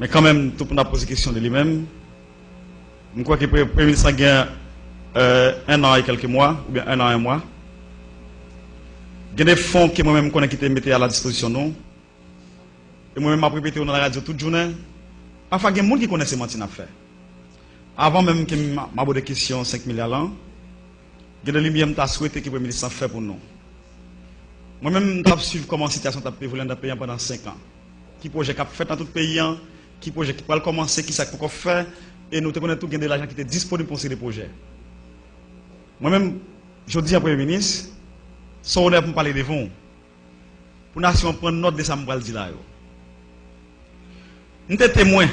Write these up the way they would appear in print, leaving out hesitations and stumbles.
Mais quand même, tout le monde a posé question de lui-même. Je crois que le Premier ministre a gagné 1 an et quelques mois, ou bien 1 an et 1 mois. Il y a des fonds que moi-même connais qui mis à la disposition nous. Et moi-même, je répété dans la radio toute journée. Parfois, il y a des gens qui connaissent ce que fait. Avant même que je m'aborde des questions 5 milliards là, il y a des lumières que je souhaité que le Premier ministre fait pour nous. Moi-même, je suivre comment la situation a évolué dans le pays pendant 5 ans. Qui projet qui a fait dans tout le pays, qui projet qui va commencer, qui ça qu'on fait, et nous connaissons tout de l'argent qui était disponible pour ces projets. Moi-même, je dis à Premier ministre, son honneur pour parler de vous, pour la nation prendre note de ça, je vais le dire là. Nous sommes témoins.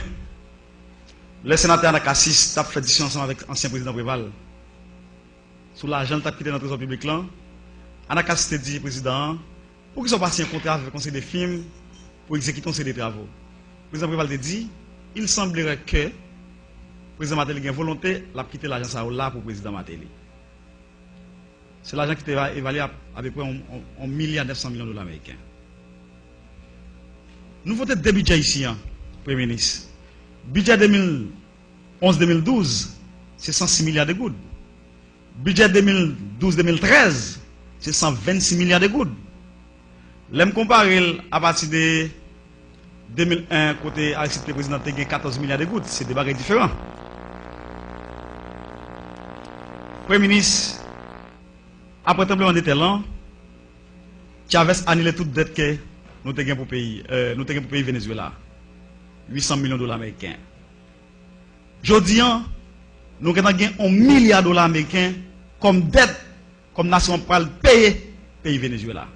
Le sénateur Anakassis a fait discussion ensemble avec l'ancien président Préval. Sur l'argent qui a quitté dans le trésor public là, Anakassis a dit, président, pour qu'ils soient passés un contrat avec le conseil des films, pour exécuter ces travaux. Le président Préval a dit, il semblerait que le président Matéli a une volonté de quitter l'argent là pour le président Matéli. C'est l'argent qui était évalué à peu près 1,9 milliard de dollars américains. Nous votons deux budgets ici, Premier ministre. Budget 2011-2012, c'est 106 milliards de gouttes. Budget 2012-2013, c'est 126 milliards de gouttes. L'aime comparer à partir de 2001, côté Aristide le président, il y a 14 milliards de gouttes. C'est des bagages différents. Premier ministre, après tremblement de terre, Chavez a annulé toute dette que nous avons pour le pays Venezuela. 800 millions de dollars américains. Aujourd'hui, nous avons gagné 1 milliard de dollars américains comme dette, comme nation pour payer le pays Venezuela.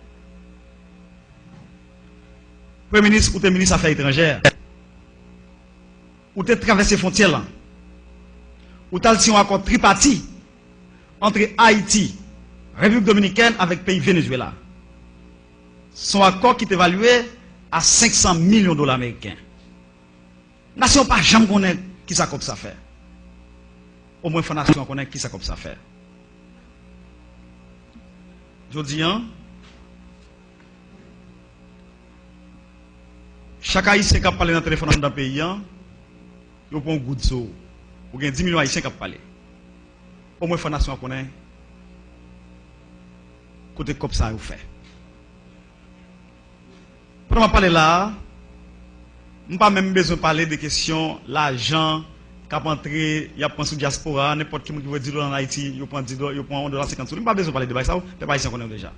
Premier ministre ou le ministre des Affaires étrangères, ou tu traversé les frontières, ou tu as un accord tripartite entre Haïti, République dominicaine avec le pays Venezuela. Son accord qui est évalué à 500 millions de dollars américains. Nation pas jamais connaît qui ça comme ça fait. Au moins, la nation connaît qui ça comme ça fait. Je dis, chaque haïtien qui a parlé dans le téléphone dans le pays, il prend un goût de saut. Il y a 10 millions d'haïtiens qui ont parlé. Au moins, la nation connaît côté comme ça vous fait. Pour moi parler là, je n'ai pas même besoin de parler des questions, l'argent, qui a entré, il y a pensé sur la diaspora, n'importe qui veut 10 dollars en Haïti, il prend 10 dollars, il prend 1,50 $. Je n'ai pas besoin de parler de ça, les Haïtiens connaissent déjà.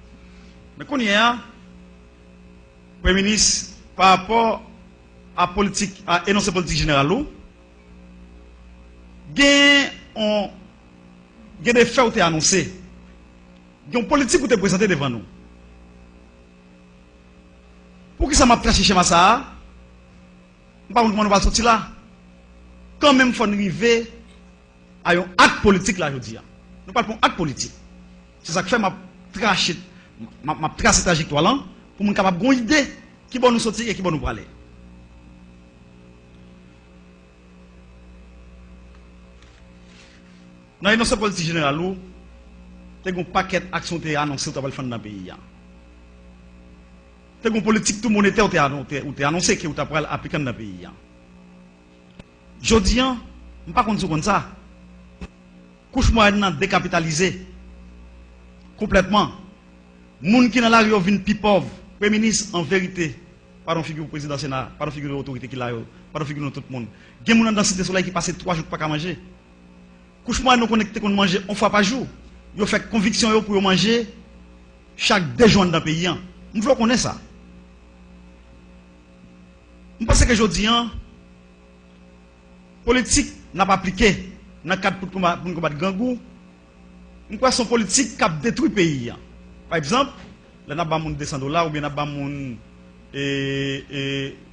Mais quand il y a, Premier ministre, par rapport à politique, à énoncer politique générale, il y a des faits qui ont été annoncés. Il y a une politique qui a été présentée devant nous. Pour qui ça m'a traché chez moi ça? Je ne sais pas comment on va sortir là. Quand même, il faut arriver à un acte politique là, je dis. Nous parlons d'un acte politique. C'est ça que fait ma tracé cette trajectoire là, pour nous capable d'avoir une idée qui va nous sortir et qui va nous parler. Dans l'énoncé politique générale, il y a un paquet d'actions qui sont annoncées dans le pays. Il y a une politique tout monétaire qui est annoncée qui est appliquée dans le pays. Je dis, je ne sais pas comme ça. Couche moyenne décapitalisé complètement. Les gens qui sont dans la rue viennent plus pauvres. Premier ministre, en vérité, pas de figure président du Sénat, pas de figure de l'autorité qui l'a, pas de figure de tout le monde. Il y a des gens dans la cité soleil qui passent 3 jours pour pas manger. Couche moyenne nous connecté qu'on mange une fois par jour. Ils fait conviction pour manger chaque 2 jours dans le pays. Nous voulons connaître ça. Je pense que aujourd'hui, la politique n'a pas appliqué dans le cadre pour combattre gangou. Nous croyons que c'est politique qui a détruit le pays. Par exemple, là, nous avons 200 $, ou bien nous avons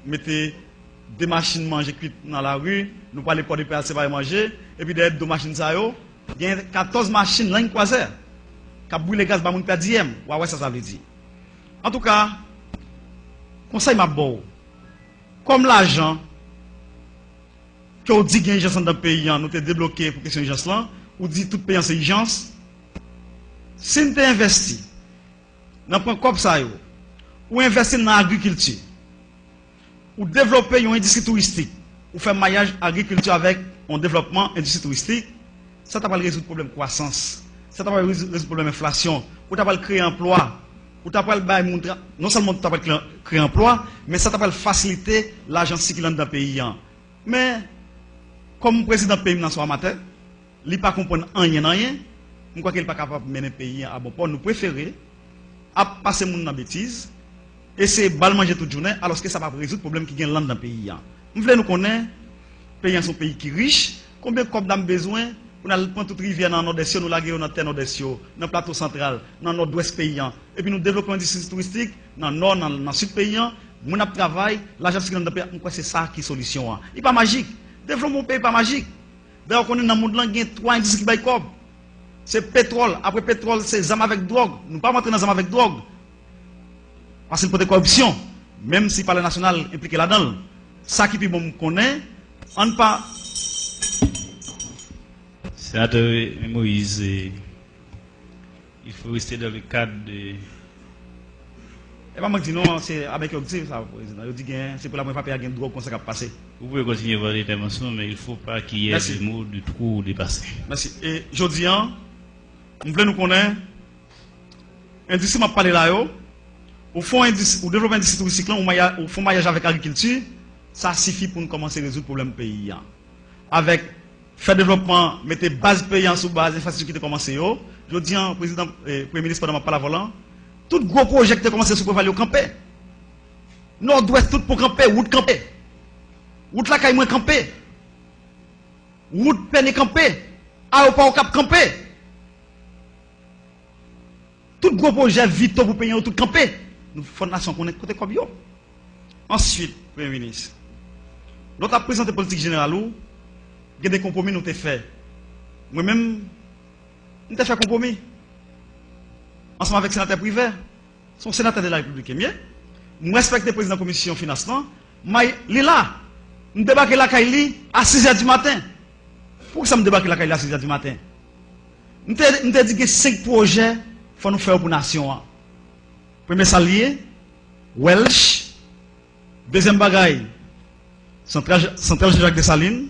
mettez des machines manger cuites dans la rue, nous parlons pas de PLC pour manger, et puis derrière 2 machines, il y a 14 machines là, qui ont brûlé le gaz, qui ont perdu 10e. Ouais, ça veut dire. En tout cas, conseil m'a beau. Comme l'argent que vous dites qu'il y a une urgence dans le pays, nous avons débloqué pour question d'urgence là, ou dit tout pays c'est urgence. Si nous avons investi dans le comme ça, ou investi dans l'agriculture, ou développer une industrie touristique, ou faire maillage agriculture avec un développement industrie touristique, ça t'a pas résoudre le problème croissance, ça t'a pas résoudre le problème inflation, ou t'as pas créer emploi, ou t'as pas non seulement t'as pas créer emploi, mais ça t'a pas faciliter l'argent circulant dans le pays. Mais comme le président du pays dans son matin, il pas comprendre rien, je crois qu'il n'est pas capable de mener le pays à bon port. Nous préférons à passer mon dans bêtise et c'est bal manger toute journée alors que ça va résoudre le problème qui gagne dans le pays. Nous voulons nous connaître, le pays est un pays qui est riche, combien de copes d'âme besoin pour nous prendre toute rivière dans le nord-est, nous laguer dans le terre nord-est, dans le plateau central, dans le nord-ouest paysan. Et puis nous développons des industries touristiques dans le nord, dans le sud paysan. Nous avons travail, l'argent qui est dans le pays, c'est ça qui est la solution. Il n'est pas magique. Développement mon pays n'est pas magique. D'ailleurs, on est dans le monde, il y a 3 industries qui baillent cop. C'est pétrole. Après pétrole, c'est zam avec drogue. Nous ne pouvons pas entrer dans zam avec drogue. Parce que c'est pour corruption. Même si par le national impliqué là-dedans. Ça qui est bon connaît, on ne pas. Sénateur Moïse, il faut rester dans le cadre de. Et pas moi qui dis non, c'est avec objectif ça, président. Je dis que c'est pour la première fois qu'il y a une drogue comme ça qui a passé. Vous pouvez continuer votre intervention, mais il ne faut pas qu'il y ait des mots de trop dépassés. Merci. Et je dis, nous voulons nous connaître. L'industrie m'a parlé là, au fond, au développement industrie touristique, au fond, maillage avec l'agriculture, ça suffit pour nous commencer à résoudre le problème pays. Avec faire développement, mettre base paysan sous base, infrastructure qui a commencé. Je dis, président, premier ministre, pendant ma parole volant, tout gros projet qui a commencé sur Prévalé au campé. Nord-ouest, tout pour camper, route campé. Route la caille moins campé. Route peine campé. Aéroport au cap campé. Tout gros projet vite pour payer tout campé. Nous fondation qu'on est côté comme yo. Ensuite, Premier ministre, notre présenté politique générale où il y a des compromis nous t'ai fait. Moi-même, nous t'ai fait compromis. Ensemble avec le sénateur privé, son sénateur de la République est mieux. Je respecte le président de la commission financement. Mais il est là. Nous débarquons la Kaili à 6h du matin. Pourquoi ça me débarque la Kaili à 6h du matin? Nous avons dit que 5 projets faut nous faire pour la nation. Premier salier, Welsh. Deuxième bagaille, Centrale Jacques Dessalines.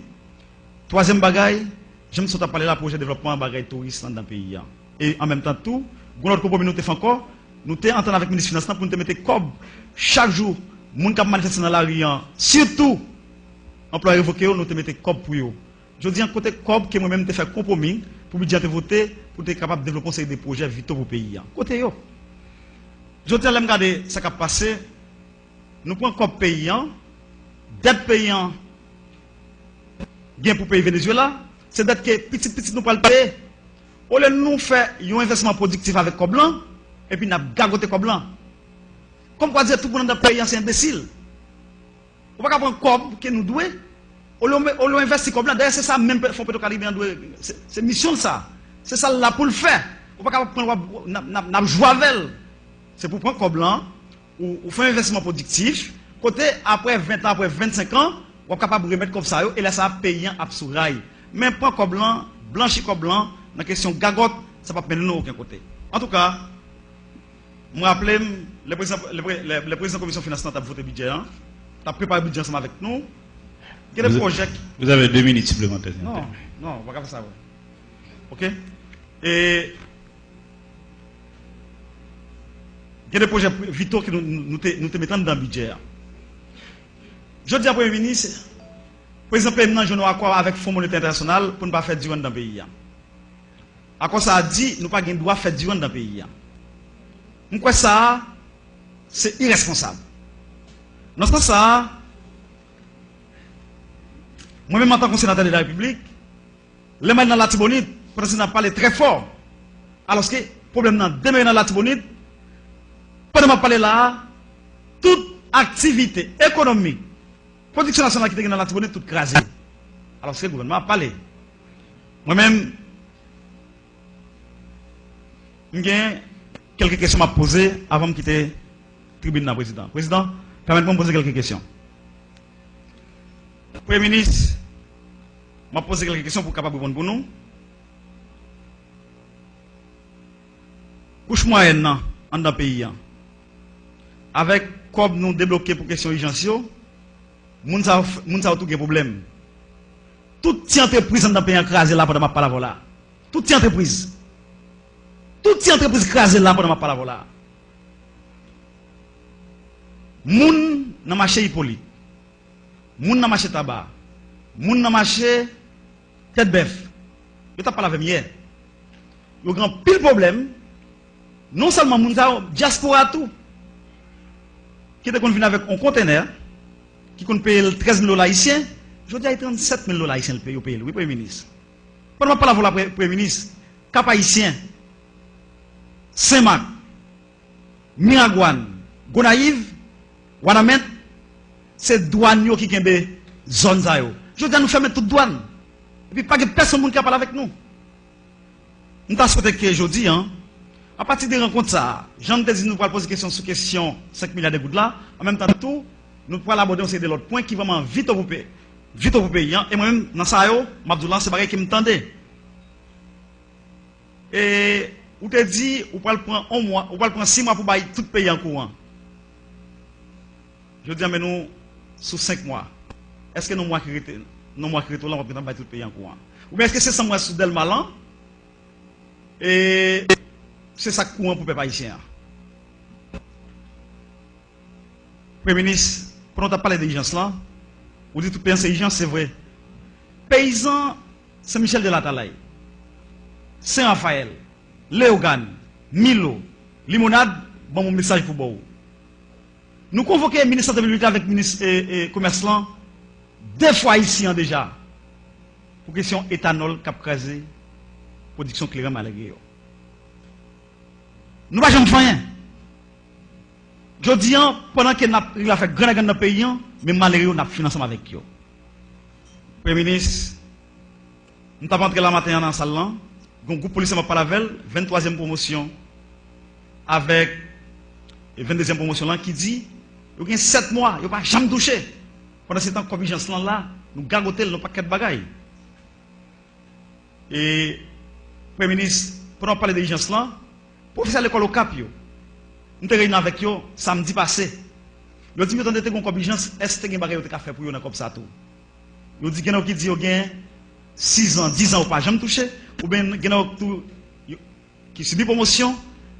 Troisième bagaille, je me suis parlé de projet de développement bagaille touriste dans le pays. Et en même temps, tout, notre compromis nous fait encore, nous sommes entendus avec le ministre des Finances pour nous mettre cob chaque jour, les gens qui manifestent dans la rue, surtout, employés révoqués, nous te mettons cob pour eux. Je dis un côté cob que moi-même te fait compromis pour budget te voter, pour être capable de développer des projets vitaux pour le pays. Côté yo. Je dis à regarder ce qui a passé, nous prenons cob paysan, dette paysan, bien pour payer Venezuela, c'est dette que petit nous pas le payer. Au lieu de nous faire un investissement productif avec cob blanc, et puis nous avons gagoté cob blanc. Comme quoi dire tout le monde dans le pays, c'est imbécile. On ne peut pas prendre cob que nous devons. On l'a investi comme là. D'ailleurs, c'est ça même Fonds Petro-Caribéen doit. C'est mission ça. C'est ça là pour le faire. On ne peut pas prendre jouer avec. C'est pour prendre comme là ou faire un investissement productif. Côté après 20 ans, après 25 ans, on est capable de remettre comme ça et là ça va payer un absourail. Mais prendre comme blanc, blanchir comme blanc, dans la question gagote, ça ne va pas mener aucun côté. En tout cas, je me rappelle, le président de la commission financière a voté le budget, a préparé le budget ensemble avec nous. Vous avez 2 minutes supplémentaires. Non, on va pas faire ça. Ok? Et il y a des projets vitaux que nous te mettons dans le budget. Je dis à Premier ministre, le président permanent, je n'ai accord avec le Fonds monétaire international pour ne pas faire du dans le pays. À quoi ça a dit, nous ne doit pas faire du dans le pays. Pourquoi ça, c'est irresponsable. Dans ce sens, ça, moi-même en tant que sénateur de la République, les mains dans la Tibonite, le président a parlé très fort. Alors que le problème dans deux mains dans la Tibonite, pendant que je parle là, toute activité économique, production nationale qui est dans la Tibonite, toute crasée. Alors que le gouvernement a parlé. Moi-même, j'ai quelques questions à poser avant de quitter la tribune du président. Président, permettez-moi de poser quelques questions. Premier ministre, m'a posé quelques questions pour capable répondre pour nous. Couche moyenne dans le pays, avec comme nous débloquer pour question urgence, moun sa tout gen problème. Toute entreprise dans le pays écrasé là pendant ma parole là. Toute entreprise écrasée là pendant ma parole là. Moun dans marché Hippolyte. Moun dans marché tabac. Moun dans marché tête bœuf. Je t'ai parlé avec hier. Il y a un grand pile problème. Non seulement moun sa diaspora tout. Qui était venu avec un conteneur qui compte payer 13 000 $ haïtiens. Je dis à 37 000 $ haïtiens le pays au pays. Oui, Premier ministre. Pendant que je parle avec le Premier ministre, Cap Haïtien, Saint-Marc, Miragouane, Gonaïve, Wanamet, c'est douane qui kembe zone ça yo. Je dis à nous fermer toute douane. Et puis pas que personne qui parle avec nous. Nous avons souhaité que je dis, à partir des rencontres ça, Jean te dit nous allons poser question sur question 5 milliards de gouttes là, en même temps tout, nous pourrons aborder aussi de l'autre point qui vraiment vite au pays. Vite au pays, et moi-même, dans ça, Mabdoulan, c'est pareil qui me tendait. Et, ou te dit, ou peut prendre 1 mois, ou peut prendre 6 mois pour bailler tout pays en courant. Je dis, mais nous, sous 5 mois, est-ce que nous mois qui là, on va prendre bailler tout le pays en courant? Ou bien est-ce que c'est 100 mois sous Delmalan? Et, c'est ça courant pour les haïtiens. Premier ministre, pendant que tu as parlé de l'urgence là, vous dites tout pays c'est urgence, c'est vrai. Paysan, c'est Michel de la Talaye, Saint-Raphaël, Léogane, Milo, Limonade, bon mon message pour vous. Nous convoquons le ministre de la Publicité avec le ministre et commerce là, 2 fois ici déjà, pour question éthanol cap crasé, production claire malgré. Nous ne pouvons pas faire rien. Je dis, pendant qu'il a fait grand dans le pays, mais malgré nous, nous avons financé avec eux. Premier ministre, nous avons entré la matin dans la salle, un groupe policier m'a parlé avec 23e promotion, avec 22e promotion là, qui dit, il y a 7 mois, il n'y a pas jamais touché. Pendant ce temps, comme vigilance là, nous gargotons nos paquets de bagailles. Et, Premier ministre, pendant parler de vigilance là, professeur de l'école au Cap, nous avons réuni avec eux samedi passé. Ils ont dit que nous avons une contingence, est-ce que vous avez fait pour eux comme ça tout? Ils ont dit que qui dit que 6 ans, 10 ans, ou pas jamais touché, ou bien qui subit promotion,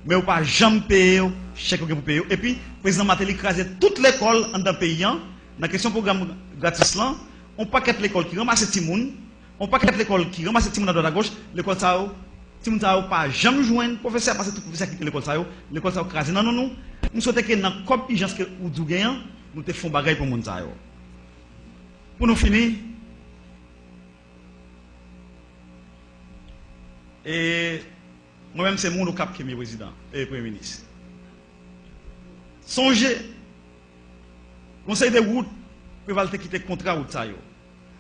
mais ou pas jamais payé, chèque pour payer. Et puis, le président Matéli écrasé toute l'école dans le pays, dans la question du programme gratis là, on paquette l'école qui ramasse les gens, on paquette l'école qui ramasse les gens à droite à gauche, l'école ça si vous n'avez pas jamais joué un professeur parce que tout professeur qui l'école ça crasé. Non, nous souhaitons que dans la compétence que vous gagnez, nous te faisons bagaille pour monde ça. Pour nous finir, et moi-même c'est mon cap qui est président et premier ministre. Songez, conseil de route, pour va quitter le contrat route ça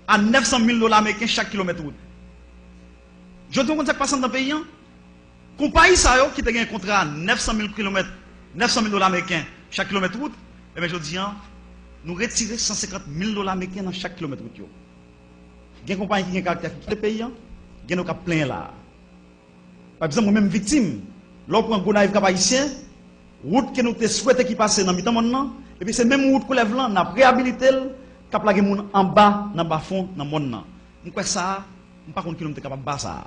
à 900 000 $ américains chaque kilomètre route. Je dis qu'on passe dans le pays. Compagnie ça qui a un contrat à 900 000 km, 900 000 $ américains chaque kilomètre route, et bien je dis, nous retirons 150 000 $ américains dans chaque kilomètre route. Il y a une compagnie qui a un caractère qui le pays, il y a un plein là. Par exemple, moi-même victime, lorsqu'on prend un Gonaïve haïtien, route que nous souhaitons qui passe dans le temps maintenant, et puis c'est même route qu'on lève là, on a réhabilité, qui a plagué en bas, dans le bas fond, dans le monde. Nous quoi ça, nous pas contre qui nous sommes capables de ça.